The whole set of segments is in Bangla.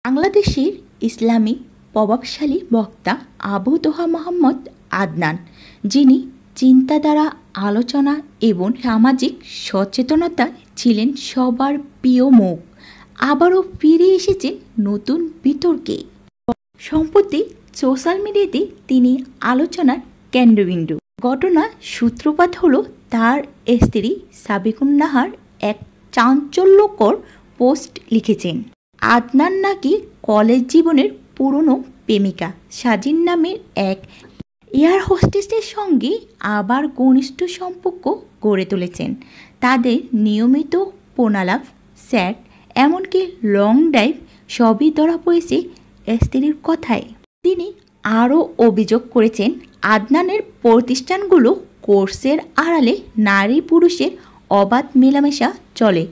বাংলাদেশের ইসলামী প্রভাবশালী বক্তা আবু তোহা মোহাম্মদ আদনান, যিনি চিন্তাধারা, আলোচনা এবং সামাজিক সচেতনতা ছিলেন সবার প্রিয় মুখ, আবারও ফিরে এসেছেন নতুন বিতর্কে। সম্প্রতি সোশ্যাল মিডিয়াতে তিনি আলোচনার কেন্দ্রবিন্দু। ঘটনার সূত্রপাত হলো তার স্ত্রী সাবিকুন নাহার এক চাঞ্চল্যকর পোস্ট লিখেছেন। আদনান নাকি কলেজ জীবনের পুরনো প্রেমিকা সাজিন নামের এক এয়ার হোস্টেসের সঙ্গে আবার ঘনিষ্ঠ সম্পর্ক গড়ে তুলেছেন। তাদের নিয়মিত ফোনালাপ, চ্যাট, এমনকি লং ড্রাইভ সবই ধরা পড়েছে স্ত্রীর কথায়। তিনি আরও অভিযোগ করেছেন, আদনানের প্রতিষ্ঠানগুলো কোর্সের আড়ালে নারী পুরুষের অবাধ মেলামেশা চলে।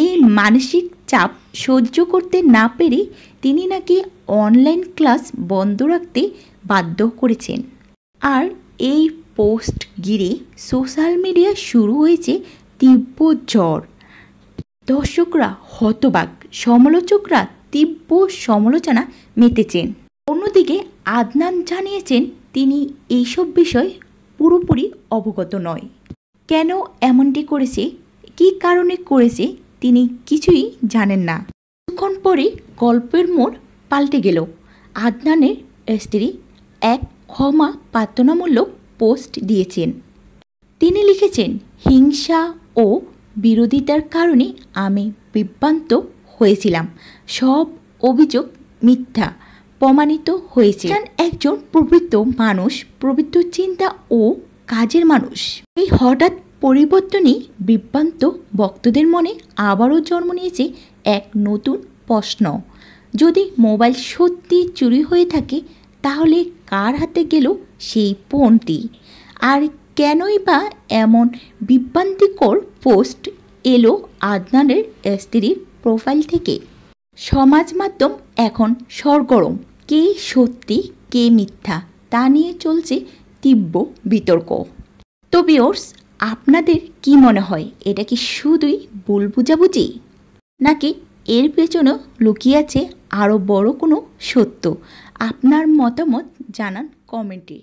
এই মানসিক চাপ সহ্য করতে না পেরে তিনি নাকি অনলাইন ক্লাস বন্ধ রাখতে বাধ্য করেছেন। আর এই পোস্ট ঘিরে সোশ্যাল মিডিয়া শুরু হয়েছে তীব্র ঝড়। দর্শকরা হতবাক, সমালোচকরা তীব্র সমালোচনা মেতেছেন। অন্যদিকে আদনান জানিয়েছেন তিনি এইসব বিষয় পুরোপুরি অবগত নয়। কেন এমনটি করেছে, কী কারণে করেছে তিনি কিছুই জানেন না। কিছুক্ষণ পরে গল্পের মোড় পাল্টে গেল। আদনানের স্ত্রী এক ক্ষমা প্রার্থনামূলক পোস্ট দিয়েছেন। তিনি লিখেছেন, হিংসা ও বিরোধিতার কারণে আমি বিভ্রান্ত হয়েছিলাম। সব অভিযোগ মিথ্যা প্রমাণিত হয়েছে। একজন প্রবৃত্ত মানুষ, প্রবৃত্ত চিন্তা ও কাজের মানুষ। এই হঠাৎ পরিবর্তনই বিভ্রান্ত ভক্তদের মনে আবারও জন্ম নিয়েছে এক নতুন প্রশ্ন। যদি মোবাইল সত্যি চুরি হয়ে থাকে, তাহলে কার হাতে গেল সেই ফোনটি? আর কেনই বা এমন বিভ্রান্তিকর পোস্ট এলো আদনানের স্ত্রীর প্রোফাইল থেকে? সমাজ মাধ্যম এখন সরগরম। কে সত্যি, কে মিথ্যা তা নিয়ে চলছে তীব্র বিতর্ক। তো ভিউয়ার্স, আপনাদের কি মনে হয়, এটা কি শুধুই ভুল বুঝাবুঝি, নাকি এর পেছনেও লুকিয়ে আছে আরও বড় কোনো সত্য? আপনার মতামত জানান কমেন্টে।